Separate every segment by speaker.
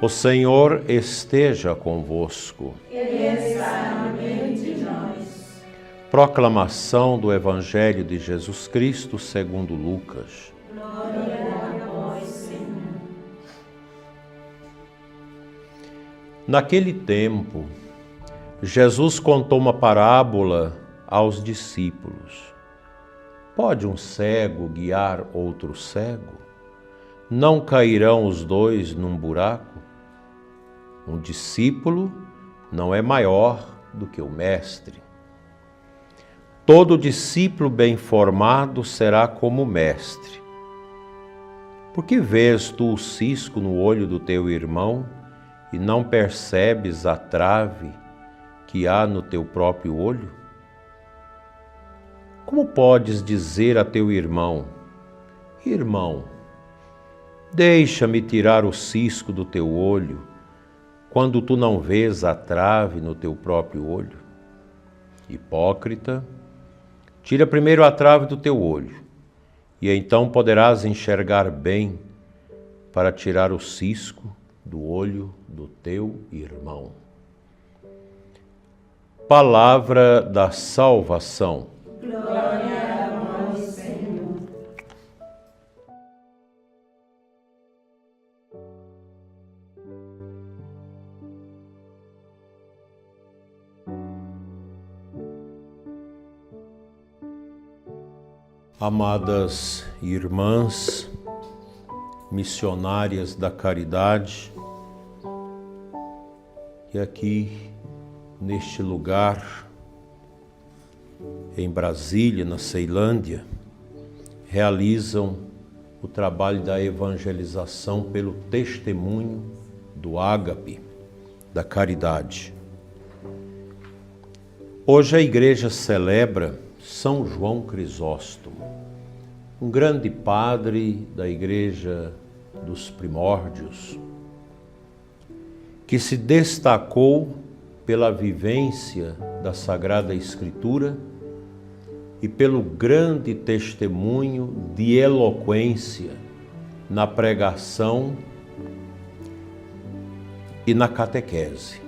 Speaker 1: O Senhor esteja convosco.
Speaker 2: Ele está no meio de nós.
Speaker 1: Proclamação do Evangelho de Jesus Cristo segundo Lucas.
Speaker 2: Glória a vós, Senhor.
Speaker 1: Naquele tempo, Jesus contou uma parábola aos discípulos. Pode um cego guiar outro cego? Não cairão os dois num buraco? Um discípulo não é maior do que o mestre. Todo discípulo bem formado será como o mestre. Por que vês tu o cisco no olho do teu irmão e não percebes a trave que há no teu próprio olho? Como podes dizer a teu irmão: irmão, deixa-me tirar o cisco do teu olho, quando tu não vês a trave no teu próprio olho? Hipócrita, tira primeiro a trave do teu olho, e então poderás enxergar bem para tirar o cisco do olho do teu irmão. Palavra da salvação.
Speaker 2: Glória a vós, Senhor.
Speaker 1: Amadas irmãs, missionárias da caridade, que aqui neste lugar, em Brasília, na Ceilândia, realizam o trabalho da evangelização pelo testemunho do ágape, da caridade. Hoje a igreja celebra São João Crisóstomo, um grande padre da igreja dos primórdios, que se destacou pela vivência da Sagrada Escritura e pelo grande testemunho de eloquência na pregação e na catequese.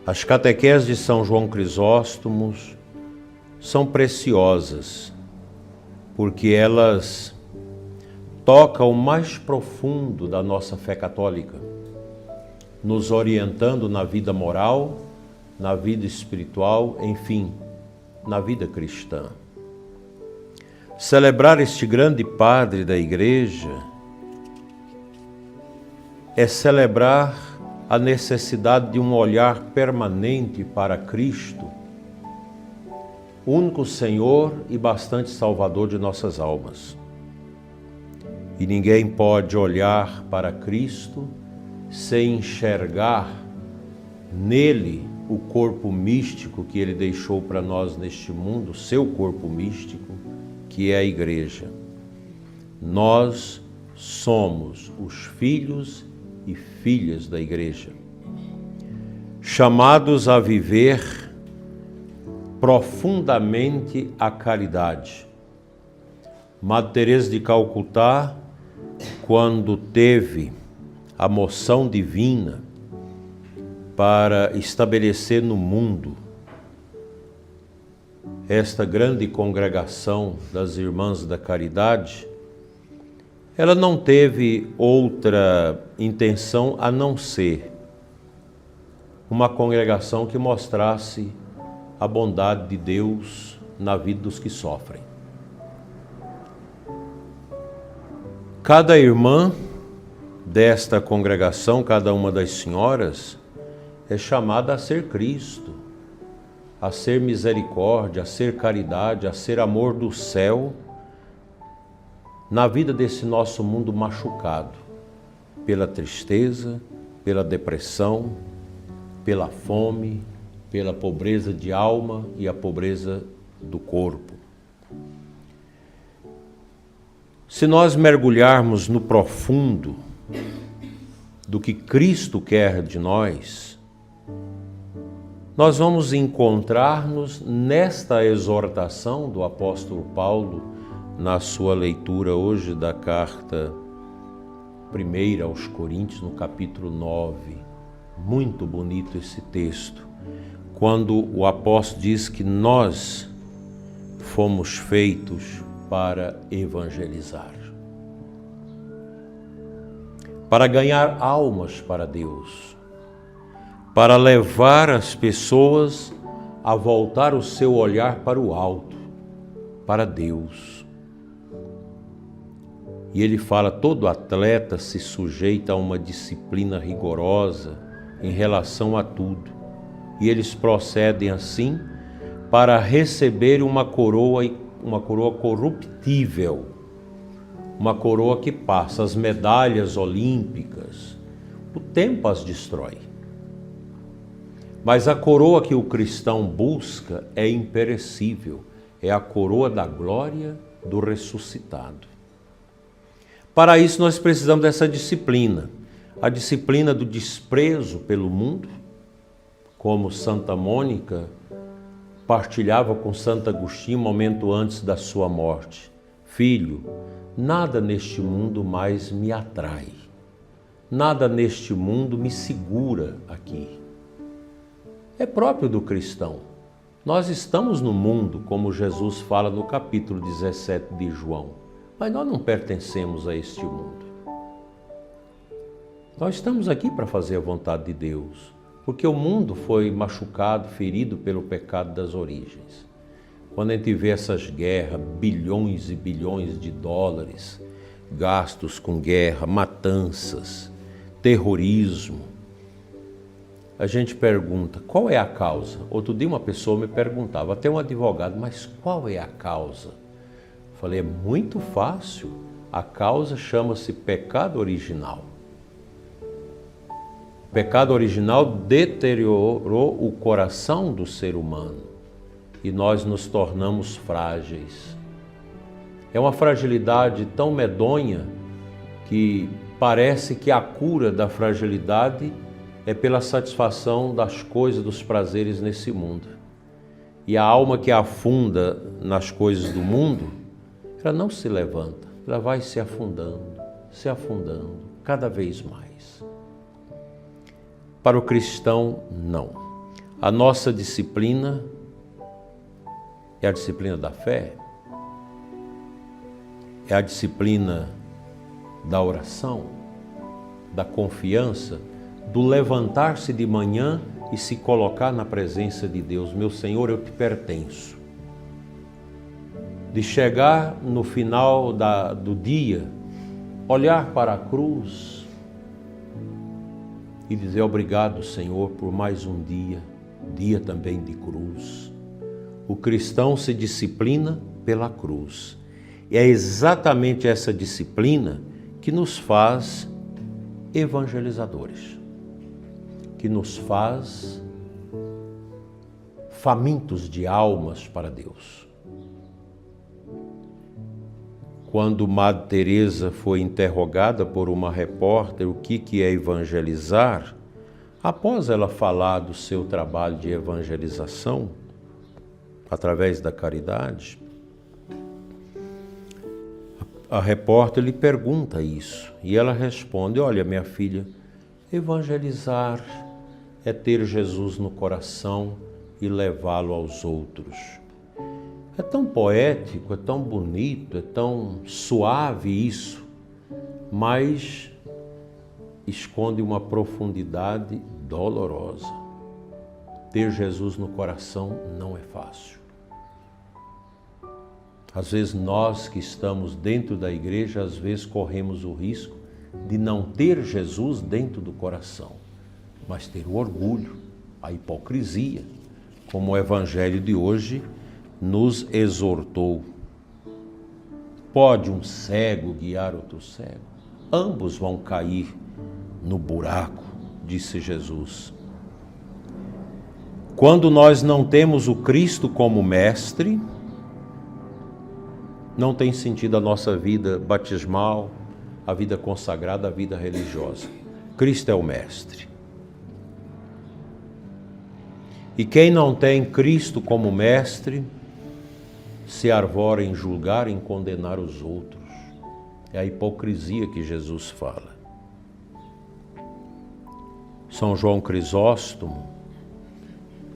Speaker 1: As catequeses de São João Crisóstomo são preciosas, porque elas tocam o mais profundo da nossa fé católica, nos orientando na vida moral, na vida espiritual, enfim, na vida cristã. Celebrar este grande padre da igreja é celebrar a necessidade de um olhar permanente para Cristo, único Senhor e bastante Salvador de nossas almas. E ninguém pode olhar para Cristo sem enxergar nele o corpo místico que ele deixou para nós neste mundo, seu corpo místico, que é a igreja. Nós somos os filhos e filhas da igreja, chamados a viver profundamente a caridade. Madre Teresa de Calcutá, quando teve a moção divina para estabelecer no mundo esta grande congregação das Irmãs da Caridade, ela não teve outra intenção a não ser uma congregação que mostrasse a bondade de Deus na vida dos que sofrem. Cada irmã desta congregação, cada uma das senhoras, é chamada a ser Cristo, a ser misericórdia, a ser caridade, a ser amor do céu na vida desse nosso mundo machucado pela tristeza, pela depressão, pela fome, pela pobreza de alma e a pobreza do corpo. Se nós mergulharmos no profundo do que Cristo quer de nós, nós vamos encontrar-nos nesta exortação do apóstolo Paulo, na sua leitura hoje da carta 1 aos Coríntios, no capítulo 9. Muito bonito esse texto, quando o apóstolo diz que nós fomos feitos para evangelizar, para ganhar almas para Deus, para levar as pessoas a voltar o seu olhar para o alto, para Deus. E ele fala, todo atleta se sujeita a uma disciplina rigorosa em relação a tudo. E eles procedem assim para receber uma coroa corruptível, uma coroa que passa. As medalhas olímpicas, o tempo as destrói. Mas a coroa que o cristão busca é imperecível, é a coroa da glória do ressuscitado. Para isso nós precisamos dessa disciplina, a disciplina do desprezo pelo mundo, como Santa Mônica partilhava com Santo Agostinho um momento antes da sua morte. Filho, nada neste mundo mais me atrai, nada neste mundo me segura aqui. É próprio do cristão. Nós estamos no mundo, como Jesus fala no capítulo 17 de João, mas nós não pertencemos a este mundo. Nós estamos aqui para fazer a vontade de Deus, porque o mundo foi machucado, ferido pelo pecado das origens. Quando a gente vê essas guerras, bilhões e bilhões de dólares gastos com guerra, matanças, terrorismo, a gente pergunta, qual é a causa? Outro dia uma pessoa me perguntava, até um advogado, mas qual é a causa? Falei, é muito fácil, a causa chama-se pecado original. O pecado original deteriorou o coração do ser humano e nós nos tornamos frágeis. É uma fragilidade tão medonha que parece que a cura da fragilidade é pela satisfação das coisas, dos prazeres nesse mundo. E a alma que afunda nas coisas do mundo, ela não se levanta, ela vai se afundando, cada vez mais. Para o cristão, não. A nossa disciplina é a disciplina da fé, é a disciplina da oração, da confiança, do levantar-se de manhã e se colocar na presença de Deus. Meu Senhor, eu te pertenço. De chegar no final do dia, olhar para a cruz e dizer obrigado, Senhor, por mais um dia também de cruz. O cristão se disciplina pela cruz. E é exatamente essa disciplina que nos faz evangelizadores, que nos faz famintos de almas para Deus. Quando Madre Teresa foi interrogada por uma repórter o que é evangelizar, após ela falar do seu trabalho de evangelização, através da caridade, a repórter lhe pergunta isso, e ela responde, olha, minha filha, evangelizar é ter Jesus no coração e levá-lo aos outros. É tão poético, é tão bonito, é tão suave isso, mas esconde uma profundidade dolorosa. Ter Jesus no coração não é fácil. Às vezes nós que estamos dentro da igreja, às vezes corremos o risco de não ter Jesus dentro do coração, mas ter o orgulho, a hipocrisia, como o evangelho de hoje nos exortou. Pode um cego guiar outro cego? Ambos vão cair no buraco, disse Jesus. Quando nós não temos o Cristo como mestre, não tem sentido a nossa vida batismal, a vida consagrada, a vida religiosa. Cristo é o mestre. E quem não tem Cristo como mestre, se arvora em julgar e em condenar os outros. É a hipocrisia que Jesus fala. São João Crisóstomo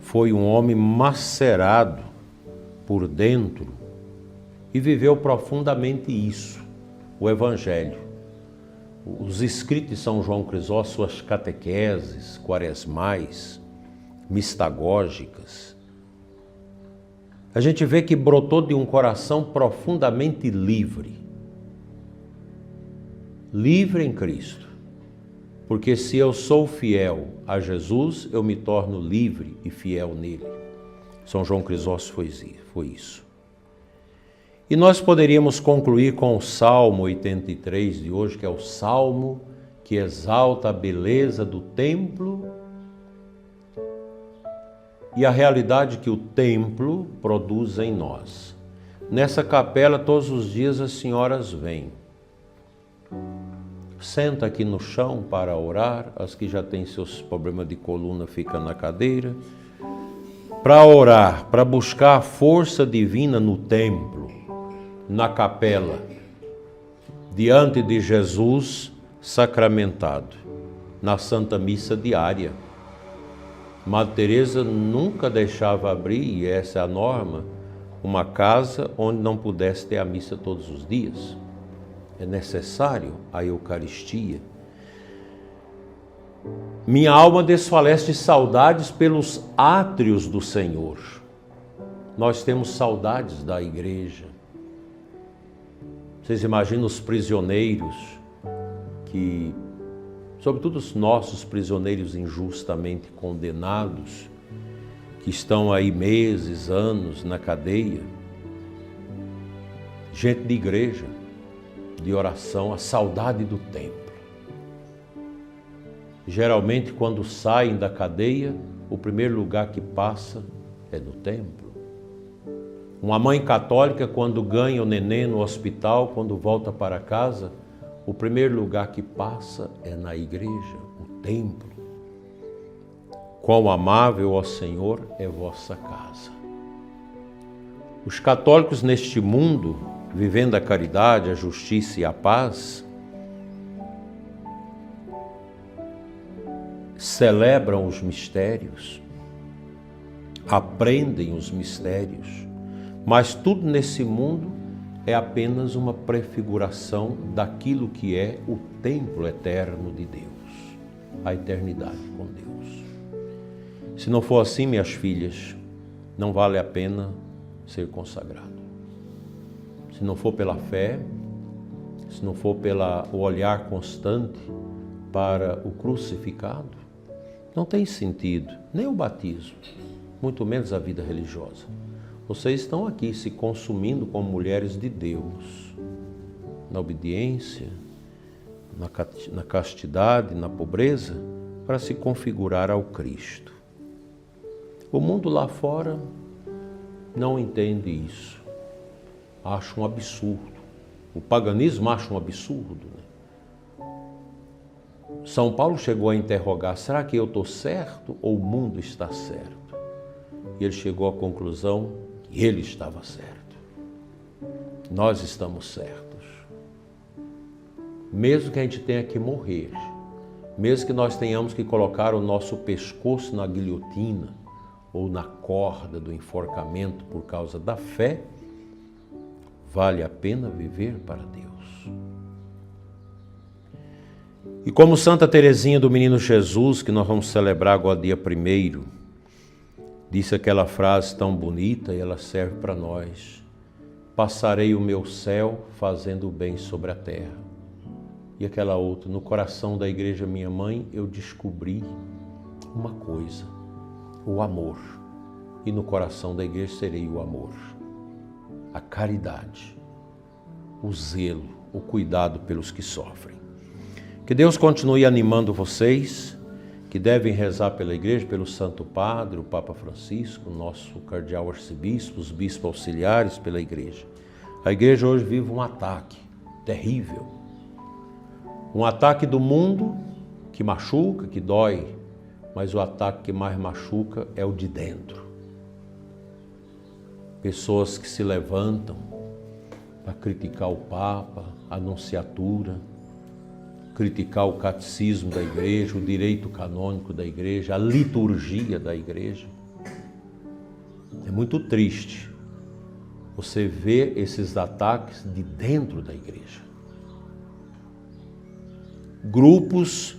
Speaker 1: foi um homem macerado por dentro e viveu profundamente isso, o Evangelho. Os escritos de São João Crisóstomo, suas catequeses quaresmais, mistagógicas, a gente vê que brotou de um coração profundamente livre. Livre em Cristo. Porque se eu sou fiel a Jesus, eu me torno livre e fiel nele. São João Crisóstomo foi isso. E nós poderíamos concluir com o Salmo 83 de hoje, que é o Salmo que exalta a beleza do templo e a realidade que o templo produz em nós. Nessa capela, todos os dias as senhoras vêm. Senta aqui no chão para orar, as que já têm seus problemas de coluna ficam na cadeira, para orar, para buscar a força divina no templo, na capela, diante de Jesus sacramentado, na Santa Missa diária. Madre Teresa nunca deixava abrir, e essa é a norma, uma casa onde não pudesse ter a missa todos os dias. É necessário a Eucaristia. Minha alma desfalece de saudades pelos átrios do Senhor. Nós temos saudades da igreja. Vocês imaginam os prisioneiros que, sobretudo os nossos prisioneiros injustamente condenados, que estão aí meses, anos na cadeia, gente de igreja, de oração, a saudade do templo. Geralmente, quando saem da cadeia, o primeiro lugar que passa é no templo. Uma mãe católica, quando ganha o neném no hospital, quando volta para casa, o primeiro lugar que passa é na igreja, o templo. Quão amável, ó Senhor, é vossa casa. Os católicos neste mundo, vivendo a caridade, a justiça e a paz, celebram os mistérios, aprendem os mistérios, mas tudo nesse mundo é apenas uma prefiguração daquilo que é o templo eterno de Deus, a eternidade com Deus. Se não for assim, minhas filhas, não vale a pena ser consagrado. Se não for pela fé, se não for pelo olhar constante para o crucificado, não tem sentido nem o batismo, muito menos a vida religiosa. Vocês estão aqui se consumindo como mulheres de Deus, na obediência, na castidade, na pobreza, para se configurar ao Cristo. O mundo lá fora não entende isso. Acha um absurdo. O paganismo acha um absurdo. Né? São Paulo chegou a interrogar, será que eu estou certo ou o mundo está certo? E ele chegou à conclusão que ele estava certo. Nós estamos certos. Mesmo que a gente tenha que morrer, mesmo que nós tenhamos que colocar o nosso pescoço na guilhotina ou na corda do enforcamento por causa da fé, vale a pena viver para Deus. E como Santa Teresinha do Menino Jesus, que nós vamos celebrar agora dia 1º, disse aquela frase tão bonita e ela serve para nós: passarei o meu céu fazendo o bem sobre a terra. E aquela outra, no coração da igreja minha mãe, eu descobri uma coisa, o amor. E no coração da igreja serei o amor, a caridade, o zelo, o cuidado pelos que sofrem. Que Deus continue animando vocês, que devem rezar pela igreja, pelo Santo Padre, o Papa Francisco, o nosso cardeal arcebispo, os bispos auxiliares pela igreja. A igreja hoje vive um ataque terrível. Um ataque do mundo que machuca, que dói, mas o ataque que mais machuca é o de dentro. Pessoas que se levantam para criticar o Papa, a Nunciatura, criticar o catecismo da igreja, o direito canônico da igreja, a liturgia da igreja. É muito triste você ver esses ataques de dentro da igreja. Grupos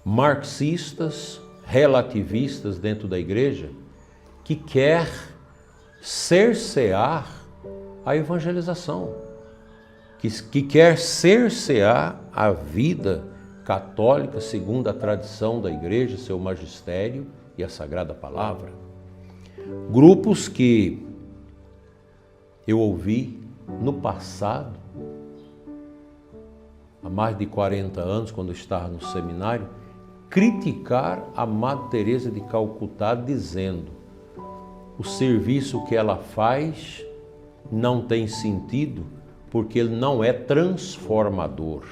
Speaker 1: marxistas, relativistas dentro da igreja, que quer cercear a evangelização, que quer cercear a vida católica segundo a tradição da igreja, seu magistério e a Sagrada Palavra. Grupos que eu ouvi no passado, há mais de 40 anos, quando eu estava no seminário, criticar a Madre Teresa de Calcutá, dizendo: o serviço que ela faz não tem sentido porque ele não é transformador.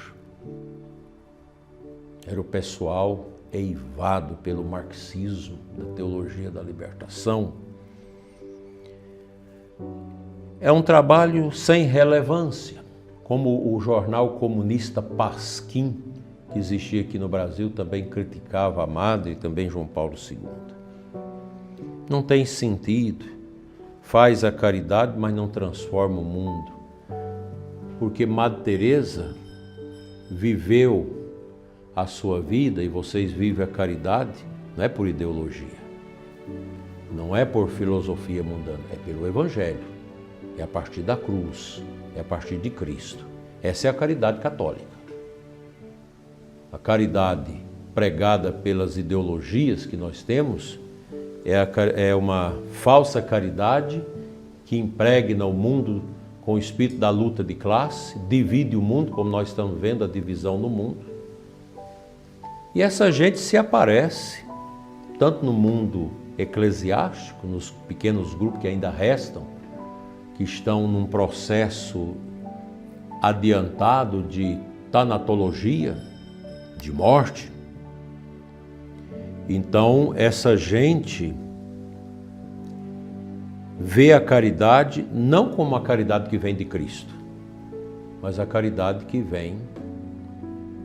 Speaker 1: Era o pessoal eivado pelo marxismo, da teologia da libertação. É um trabalho sem relevância, como o jornal comunista Pasquim, que existia aqui no Brasil, também criticava a Madre e também João Paulo II. Não tem sentido, faz a caridade, mas não transforma o mundo. Porque Madre Teresa viveu a sua vida, e vocês vivem a caridade, não é por ideologia, não é por filosofia mundana, é pelo Evangelho, é a partir da cruz, é a partir de Cristo. Essa é a caridade católica. A caridade pregada pelas ideologias que nós temos é uma falsa caridade que impregna o mundo com o espírito da luta de classe, divide o mundo, como nós estamos vendo a divisão no mundo. E essa gente se aparece, tanto no mundo eclesiástico, nos pequenos grupos que ainda restam, que estão num processo adiantado de tanatologia, de morte. Então, essa gente vê a caridade não como a caridade que vem de Cristo, mas a caridade que vem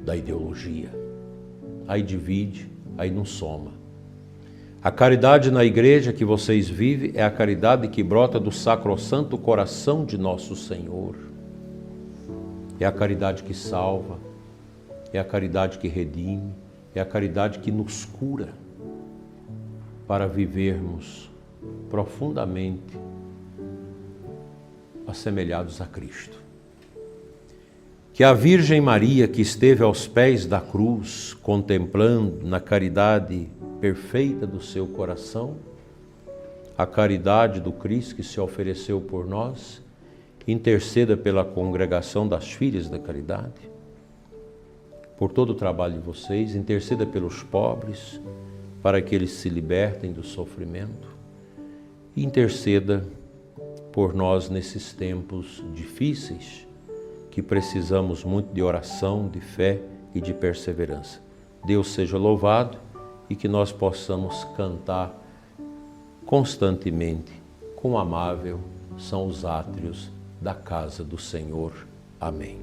Speaker 1: da ideologia. Aí divide, aí não soma. A caridade na igreja que vocês vivem é a caridade que brota do sacrossanto coração de nosso Senhor. É a caridade que salva, é a caridade que redime, é a caridade que nos cura para vivermos profundamente assemelhados a Cristo. Que a Virgem Maria, que esteve aos pés da cruz, contemplando na caridade perfeita do seu coração, a caridade do Cristo que se ofereceu por nós, interceda pela congregação das Filhas da Caridade, por todo o trabalho de vocês, interceda pelos pobres, para que eles se libertem do sofrimento, e interceda por nós nesses tempos difíceis, que precisamos muito de oração, de fé e de perseverança. Deus seja louvado e que nós possamos cantar constantemente, quão amável são os átrios da casa do Senhor. Amém.